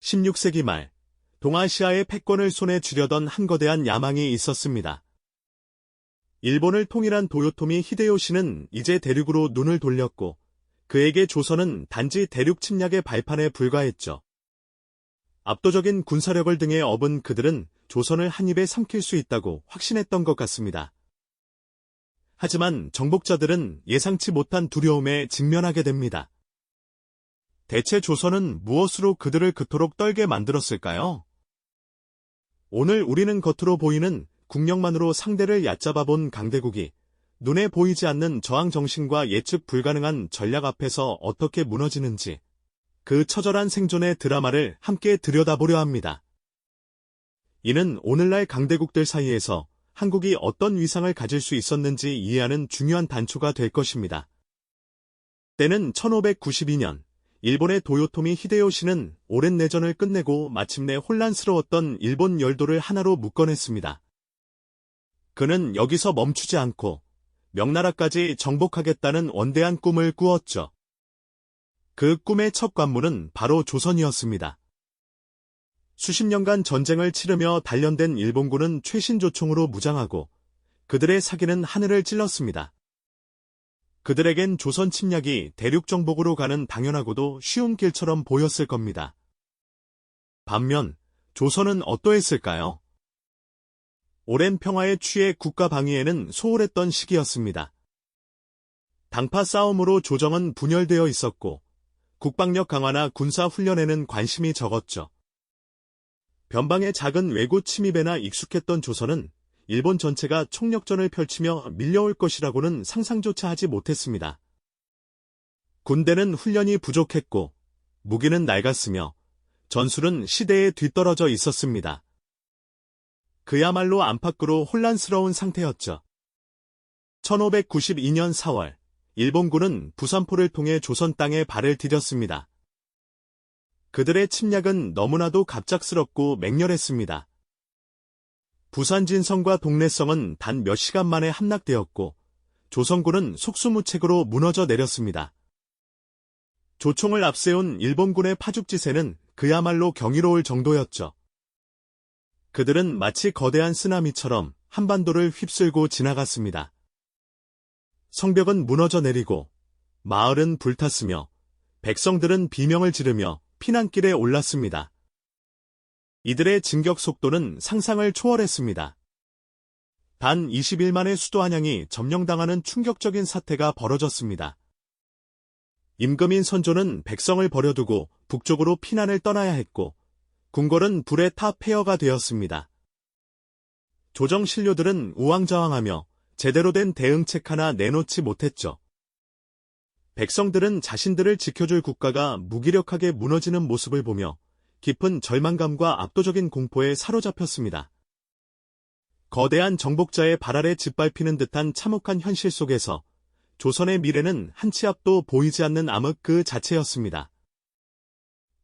16세기 말, 동아시아의 패권을 손에 쥐려던 한 거대한 야망이 있었습니다. 일본을 통일한 도요토미 히데요시는 이제 대륙으로 눈을 돌렸고, 그에게 조선은 단지 대륙 침략의 발판에 불과했죠. 압도적인 군사력을 등에 업은 그들은 조선을 한 입에 삼킬 수 있다고 확신했던 것 같습니다. 하지만 정복자들은 예상치 못한 두려움에 직면하게 됩니다. 대체 조선은 무엇으로 그들을 그토록 떨게 만들었을까요? 오늘 우리는 겉으로 보이는 국력만으로 상대를 얕잡아 본 강대국이 눈에 보이지 않는 저항 정신과 예측 불가능한 전략 앞에서 어떻게 무너지는지, 그 처절한 생존의 드라마를 함께 들여다보려 합니다. 이는 오늘날 강대국들 사이에서 한국이 어떤 위상을 가질 수 있었는지 이해하는 중요한 단초가 될 것입니다. 때는 1592년, 일본의 도요토미 히데요시는 오랜 내전을 끝내고 마침내 혼란스러웠던 일본 열도를 하나로 묶어냈습니다. 그는 여기서 멈추지 않고 명나라까지 정복하겠다는 원대한 꿈을 꾸었죠. 그 꿈의 첫 관문은 바로 조선이었습니다. 수십 년간 전쟁을 치르며 단련된 일본군은 최신 조총으로 무장하고 그들의 사기는 하늘을 찔렀습니다. 그들에겐 조선 침략이 대륙 정복으로 가는 당연하고도 쉬운 길처럼 보였을 겁니다. 반면 조선은 어떠했을까요? 오랜 평화에 취해 국가 방위에는 소홀했던 시기였습니다. 당파 싸움으로 조정은 분열되어 있었고 국방력 강화나 군사 훈련에는 관심이 적었죠. 변방의 작은 왜구 침입에나 익숙했던 조선은 일본 전체가 총력전을 펼치며 밀려올 것이라고는 상상조차 하지 못했습니다. 군대는 훈련이 부족했고 무기는 낡았으며 전술은 시대에 뒤떨어져 있었습니다. 그야말로 안팎으로 혼란스러운 상태였죠. 1592년 4월, 일본군은 부산포를 통해 조선 땅에 발을 디뎠습니다. 그들의 침략은 너무나도 갑작스럽고 맹렬했습니다. 부산진성과 동래성은 단 몇 시간 만에 함락되었고 조선군은 속수무책으로 무너져 내렸습니다. 조총을 앞세운 일본군의 파죽지세는 그야말로 경이로울 정도였죠. 그들은 마치 거대한 쓰나미처럼 한반도를 휩쓸고 지나갔습니다. 성벽은 무너져 내리고 마을은 불탔으며 백성들은 비명을 지르며 피난길에 올랐습니다. 이들의 진격 속도는 상상을 초월했습니다. 단 20일 만에 수도 한양이 점령당하는 충격적인 사태가 벌어졌습니다. 임금인 선조는 백성을 버려두고 북쪽으로 피난을 떠나야 했고 궁궐은 불에 타 폐허가 되었습니다. 조정 신료들은 우왕좌왕하며 제대로 된 대응책 하나 내놓지 못했죠. 백성들은 자신들을 지켜줄 국가가 무기력하게 무너지는 모습을 보며 깊은 절망감과 압도적인 공포에 사로잡혔습니다. 거대한 정복자의 발 아래 짓밟히는 듯한 참혹한 현실 속에서 조선의 미래는 한 치 앞도 보이지 않는 암흑 그 자체였습니다.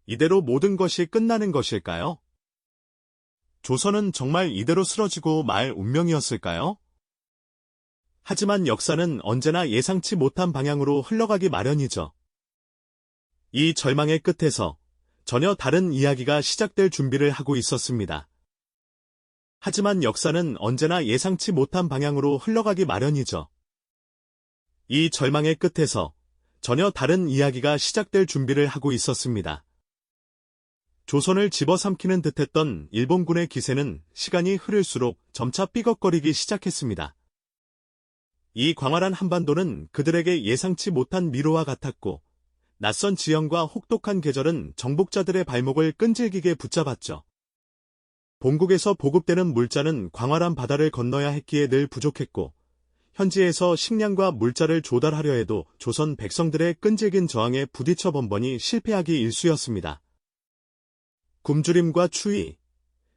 이대로 모든 것이 끝나는 것일까요? 조선은 정말 이대로 쓰러지고 말 운명이었을까요? 하지만 역사는 언제나 예상치 못한 방향으로 흘러가기 마련이죠. 이 절망의 끝에서 전혀 다른 이야기가 시작될 준비를 하고 있었습니다. 하지만 역사는 언제나 예상치 못한 방향으로 흘러가기 마련이죠. 이 절망의 끝에서 전혀 다른 이야기가 시작될 준비를 하고 있었습니다. 조선을 집어삼키는 듯했던 일본군의 기세는 시간이 흐를수록 점차 삐걱거리기 시작했습니다. 이 광활한 한반도는 그들에게 예상치 못한 미로와 같았고 낯선 지형과 혹독한 계절은 정복자들의 발목을 끈질기게 붙잡았죠. 본국에서 보급되는 물자는 광활한 바다를 건너야 했기에 늘 부족했고 현지에서 식량과 물자를 조달하려 해도 조선 백성들의 끈질긴 저항에 부딪혀 번번이 실패하기 일쑤였습니다. 굶주림과 추위,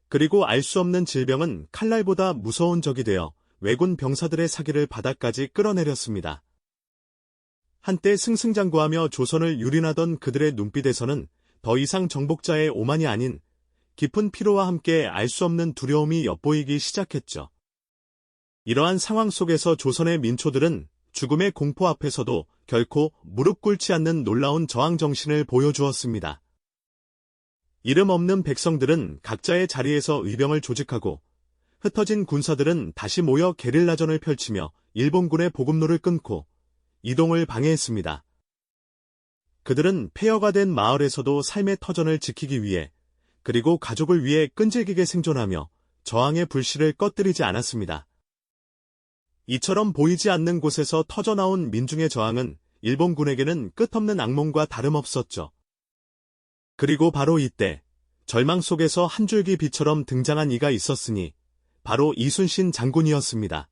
그리고 알 수 없는 질병은 칼날보다 무서운 적이 되어 왜군 병사들의 사기를 바닥까지 끌어내렸습니다. 한때 승승장구하며 조선을 유린하던 그들의 눈빛에서는 더 이상 정복자의 오만이 아닌 깊은 피로와 함께 알 수 없는 두려움이 엿보이기 시작했죠. 이러한 상황 속에서 조선의 민초들은 죽음의 공포 앞에서도 결코 무릎 꿇지 않는 놀라운 저항 정신을 보여주었습니다. 이름 없는 백성들은 각자의 자리에서 의병을 조직하고 흩어진 군사들은 다시 모여 게릴라전을 펼치며 일본군의 보급로를 끊고 이동을 방해했습니다. 그들은 폐허가 된 마을에서도 삶의 터전을 지키기 위해 그리고 가족을 위해 끈질기게 생존하며 저항의 불씨를 꺼뜨리지 않았습니다. 이처럼 보이지 않는 곳에서 터져나온 민중의 저항은 일본군에게는 끝없는 악몽과 다름없었죠. 그리고 바로 이때 절망 속에서 한 줄기 빛처럼 등장한 이가 있었으니 바로 이순신 장군이었습니다.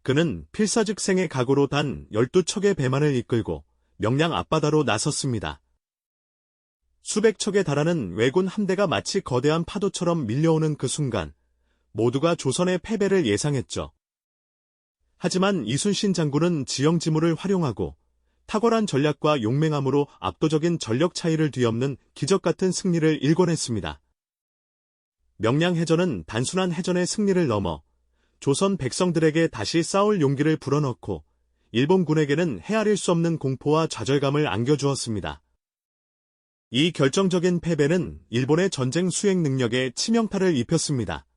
그는 필사즉생의 각오로 단 12척의 배만을 이끌고 명량 앞바다로 나섰습니다. 수백 척에 달하는 왜군 함대가 마치 거대한 파도처럼 밀려오는 그 순간 모두가 조선의 패배를 예상했죠. 하지만 이순신 장군은 지형지물을 활용하고 탁월한 전략과 용맹함으로 압도적인 전력 차이를 뒤엎는 기적같은 승리를 일궈냈습니다. 명량해전은 단순한 해전의 승리를 넘어 조선 백성들에게 다시 싸울 용기를 불어넣고 일본군에게는 헤아릴 수 없는 공포와 좌절감을 안겨주었습니다. 이 결정적인 패배는 일본의 전쟁 수행 능력에 치명타를 입혔습니다.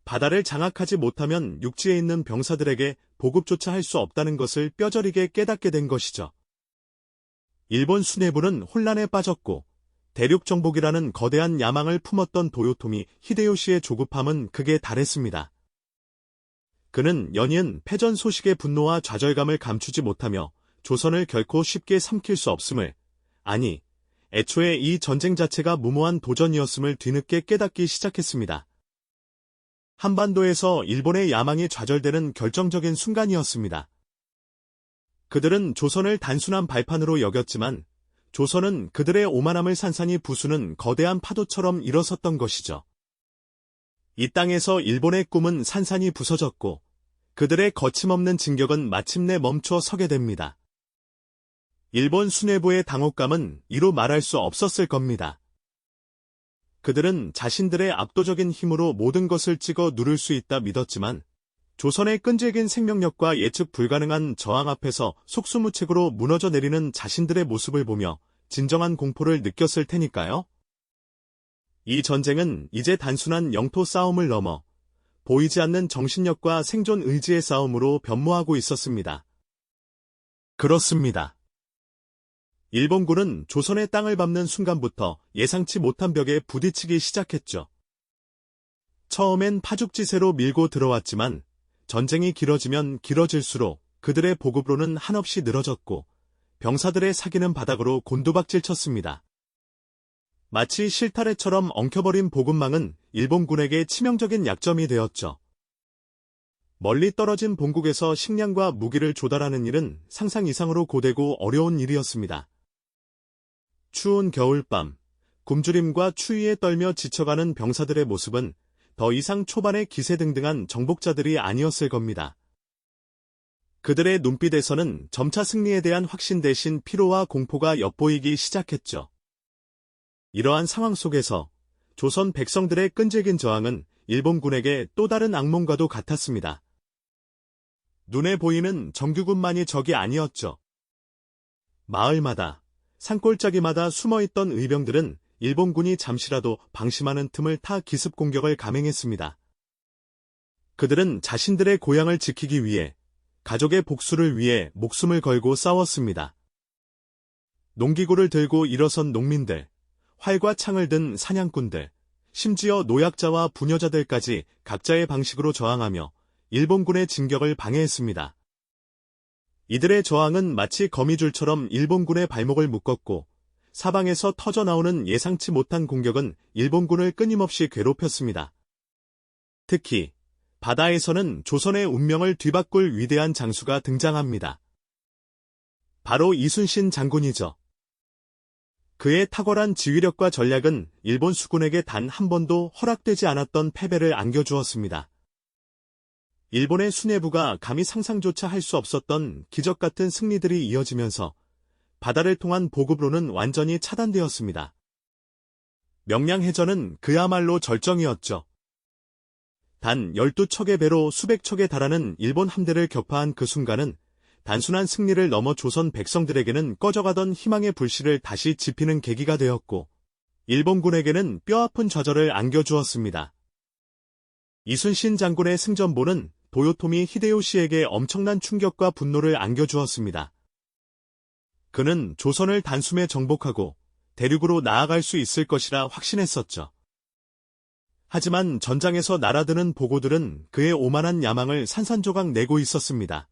바다를 장악하지 못하면 육지에 있는 병사들에게 보급조차 할 수 없다는 것을 뼈저리게 깨닫게 된 것이죠. 일본 수뇌부는 혼란에 빠졌고 대륙 정복이라는 거대한 야망을 품었던 도요토미 히데요시의 조급함은 극에 달했습니다. 그는 연이은 패전 소식의 분노와 좌절감을 감추지 못하며 조선을 결코 쉽게 삼킬 수 없음을, 아니, 애초에 이 전쟁 자체가 무모한 도전이었음을 뒤늦게 깨닫기 시작했습니다. 한반도에서 일본의 야망이 좌절되는 결정적인 순간이었습니다. 그들은 조선을 단순한 발판으로 여겼지만 조선은 그들의 오만함을 산산이 부수는 거대한 파도처럼 일어섰던 것이죠. 이 땅에서 일본의 꿈은 산산이 부서졌고 그들의 거침없는 진격은 마침내 멈춰 서게 됩니다. 일본 수뇌부의 당혹감은 이루 말할 수 없었을 겁니다. 그들은 자신들의 압도적인 힘으로 모든 것을 찍어 누를 수 있다 믿었지만 조선의 끈질긴 생명력과 예측 불가능한 저항 앞에서 속수무책으로 무너져 내리는 자신들의 모습을 보며 진정한 공포를 느꼈을 테니까요. 이 전쟁은 이제 단순한 영토 싸움을 넘어 보이지 않는 정신력과 생존 의지의 싸움으로 변모하고 있었습니다. 그렇습니다. 일본군은 조선의 땅을 밟는 순간부터 예상치 못한 벽에 부딪히기 시작했죠. 처음엔 파죽지세로 밀고 들어왔지만 전쟁이 길어지면 길어질수록 그들의 보급로는 한없이 늘어졌고 병사들의 사기는 바닥으로 곤두박질 쳤습니다. 마치 실타래처럼 엉켜버린 보급망은 일본군에게 치명적인 약점이 되었죠. 멀리 떨어진 본국에서 식량과 무기를 조달하는 일은 상상 이상으로 고되고 어려운 일이었습니다. 추운 겨울밤, 굶주림과 추위에 떨며 지쳐가는 병사들의 모습은 더 이상 초반의 기세등등한 정복자들이 아니었을 겁니다. 그들의 눈빛에서는 점차 승리에 대한 확신 대신 피로와 공포가 엿보이기 시작했죠. 이러한 상황 속에서 조선 백성들의 끈질긴 저항은 일본군에게 또 다른 악몽과도 같았습니다. 눈에 보이는 정규군만이 적이 아니었죠. 마을마다, 산골짜기마다 숨어있던 의병들은 일본군이 잠시라도 방심하는 틈을 타 기습 공격을 감행했습니다. 그들은 자신들의 고향을 지키기 위해, 가족의 복수를 위해 목숨을 걸고 싸웠습니다. 농기구를 들고 일어선 농민들, 활과 창을 든 사냥꾼들, 심지어 노약자와 부녀자들까지 각자의 방식으로 저항하며 일본군의 진격을 방해했습니다. 이들의 저항은 마치 거미줄처럼 일본군의 발목을 묶었고 사방에서 터져나오는 예상치 못한 공격은 일본군을 끊임없이 괴롭혔습니다. 특히 바다에서는 조선의 운명을 뒤바꿀 위대한 장수가 등장합니다. 바로 이순신 장군이죠. 그의 탁월한 지휘력과 전략은 일본 수군에게 단 한 번도 허락되지 않았던 패배를 안겨주었습니다. 일본의 수뇌부가 감히 상상조차 할 수 없었던 기적같은 승리들이 이어지면서 바다를 통한 보급로는 완전히 차단되었습니다. 명량해전은 그야말로 절정이었죠. 단 12척의 배로 수백 척에 달하는 일본 함대를 격파한 그 순간은 단순한 승리를 넘어 조선 백성들에게는 꺼져가던 희망의 불씨를 다시 지피는 계기가 되었고 일본군에게는 뼈아픈 좌절을 안겨주었습니다. 이순신 장군의 승전보는 도요토미 히데요시에게 엄청난 충격과 분노를 안겨주었습니다. 그는 조선을 단숨에 정복하고 대륙으로 나아갈 수 있을 것이라 확신했었죠. 하지만 전장에서 날아드는 보고들은 그의 오만한 야망을 산산조각 내고 있었습니다.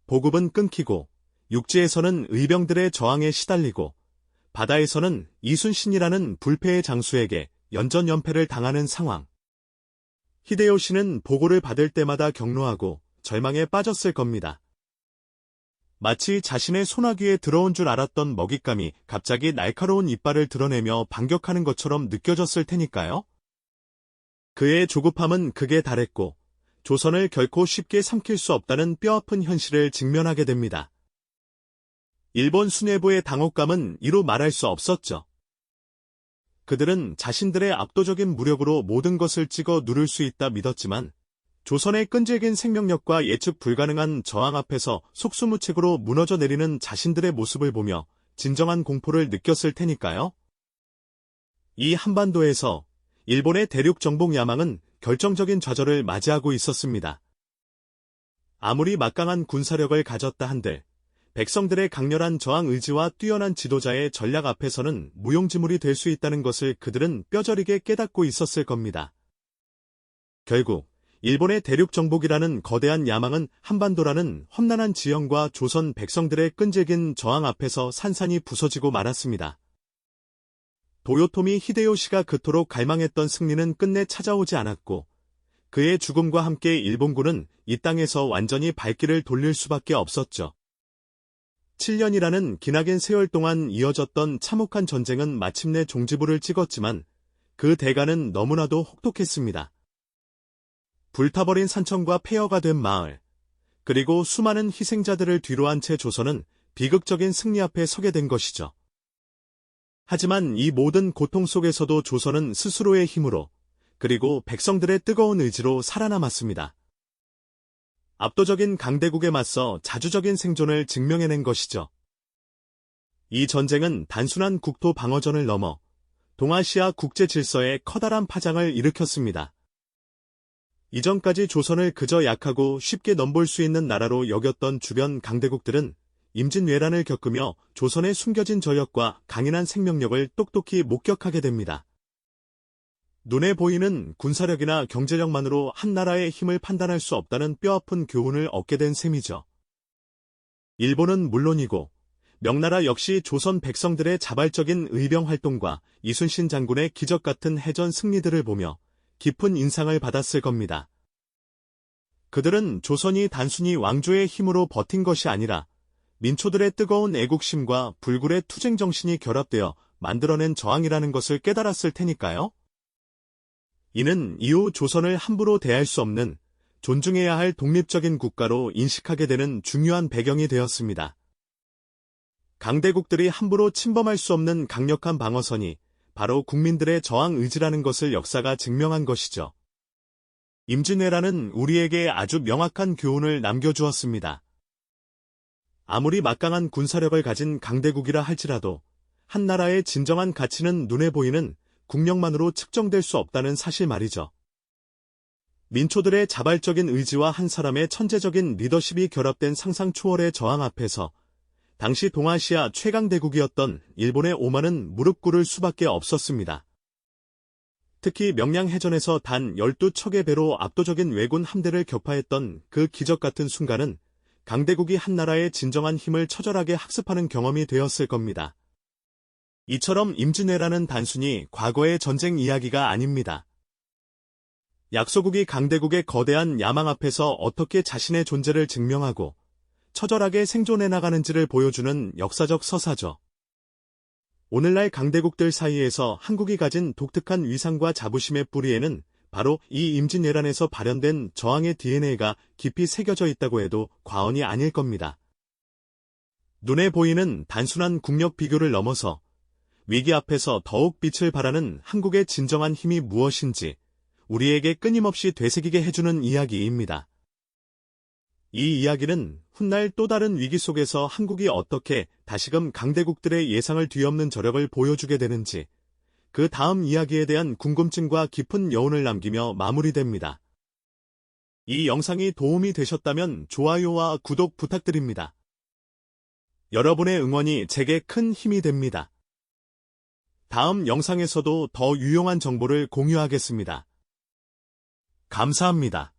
보급은 끊기고 육지에서는 의병들의 저항에 시달리고 바다에서는 이순신이라는 불패의 장수에게 연전연패를 당하는 상황. 히데요시는 보고를 받을 때마다 격노하고 절망에 빠졌을 겁니다. 마치 자신의 소나귀에 들어온 줄 알았던 먹잇감이 갑자기 날카로운 이빨을 드러내며 반격하는 것처럼 느껴졌을 테니까요. 그의 조급함은 극에 달했고 조선을 결코 쉽게 삼킬 수 없다는 뼈아픈 현실을 직면하게 됩니다. 일본 수뇌부의 당혹감은 이루 말할 수 없었죠. 그들은 자신들의 압도적인 무력으로 모든 것을 찍어 누를 수 있다 믿었지만 조선의 끈질긴 생명력과 예측 불가능한 저항 앞에서 속수무책으로 무너져 내리는 자신들의 모습을 보며 진정한 공포를 느꼈을 테니까요. 이 한반도에서 일본의 대륙 정복 야망은 결정적인 좌절을 맞이하고 있었습니다. 아무리 막강한 군사력을 가졌다 한들 백성들의 강렬한 저항 의지와 뛰어난 지도자의 전략 앞에서는 무용지물이 될 수 있다는 것을 그들은 뼈저리게 깨닫고 있었을 겁니다. 결국 일본의 대륙 정복이라는 거대한 야망은 한반도라는 험난한 지형과 조선 백성들의 끈질긴 저항 앞에서 산산이 부서지고 말았습니다. 도요토미 히데요시가 그토록 갈망했던 승리는 끝내 찾아오지 않았고 그의 죽음과 함께 일본군은 이 땅에서 완전히 발길을 돌릴 수밖에 없었죠. 7년이라는 기나긴 세월 동안 이어졌던 참혹한 전쟁은 마침내 종지부를 찍었지만 그 대가는 너무나도 혹독했습니다. 불타버린 산청과 폐허가 된 마을, 그리고 수많은 희생자들을 뒤로한 채 조선은 비극적인 승리 앞에 서게 된 것이죠. 하지만 이 모든 고통 속에서도 조선은 스스로의 힘으로, 그리고 백성들의 뜨거운 의지로 살아남았습니다. 압도적인 강대국에 맞서 자주적인 생존을 증명해낸 것이죠. 이 전쟁은 단순한 국토 방어전을 넘어 동아시아 국제 질서에 커다란 파장을 일으켰습니다. 이전까지 조선을 그저 약하고 쉽게 넘볼 수 있는 나라로 여겼던 주변 강대국들은 임진왜란을 겪으며 조선의 숨겨진 저력과 강인한 생명력을 똑똑히 목격하게 됩니다. 눈에 보이는 군사력이나 경제력만으로 한 나라의 힘을 판단할 수 없다는 뼈아픈 교훈을 얻게 된 셈이죠. 일본은 물론이고 명나라 역시 조선 백성들의 자발적인 의병 활동과 이순신 장군의 기적 같은 해전 승리들을 보며 깊은 인상을 받았을 겁니다. 그들은 조선이 단순히 왕조의 힘으로 버틴 것이 아니라 민초들의 뜨거운 애국심과 불굴의 투쟁 정신이 결합되어 만들어낸 저항이라는 것을 깨달았을 테니까요. 이는 이후 조선을 함부로 대할 수 없는 존중해야 할 독립적인 국가로 인식하게 되는 중요한 배경이 되었습니다. 강대국들이 함부로 침범할 수 없는 강력한 방어선이 바로 국민들의 저항 의지라는 것을 역사가 증명한 것이죠. 임진왜란은 우리에게 아주 명확한 교훈을 남겨주었습니다. 아무리 막강한 군사력을 가진 강대국이라 할지라도 한 나라의 진정한 가치는 눈에 보이는 국력만으로 측정될 수 없다는 사실 말이죠. 민초들의 자발적인 의지와 한 사람의 천재적인 리더십이 결합된 상상 초월의 저항 앞에서 당시 동아시아 최강대국이었던 일본의 오만은 무릎 꿇을 수밖에 없었습니다. 특히 명량해전에서 단 12척의 배로 압도적인 왜군 함대를 격파했던 그 기적 같은 순간은 강대국이 한 나라의 진정한 힘을 처절하게 학습하는 경험이 되었을 겁니다. 이처럼 임진왜란은 단순히 과거의 전쟁 이야기가 아닙니다. 약소국이 강대국의 거대한 야망 앞에서 어떻게 자신의 존재를 증명하고 처절하게 생존해 나가는지를 보여주는 역사적 서사죠. 오늘날 강대국들 사이에서 한국이 가진 독특한 위상과 자부심의 뿌리에는 바로 이 임진왜란에서 발현된 저항의 DNA가 깊이 새겨져 있다고 해도 과언이 아닐 겁니다. 눈에 보이는 단순한 국력 비교를 넘어서 위기 앞에서 더욱 빛을 발하는 한국의 진정한 힘이 무엇인지 우리에게 끊임없이 되새기게 해주는 이야기입니다. 이 이야기는 훗날 또 다른 위기 속에서 한국이 어떻게 다시금 강대국들의 예상을 뒤엎는 저력을 보여주게 되는지, 그 다음 이야기에 대한 궁금증과 깊은 여운을 남기며 마무리됩니다. 이 영상이 도움이 되셨다면 좋아요와 구독 부탁드립니다. 여러분의 응원이 제게 큰 힘이 됩니다. 다음 영상에서도 더 유용한 정보를 공유하겠습니다. 감사합니다.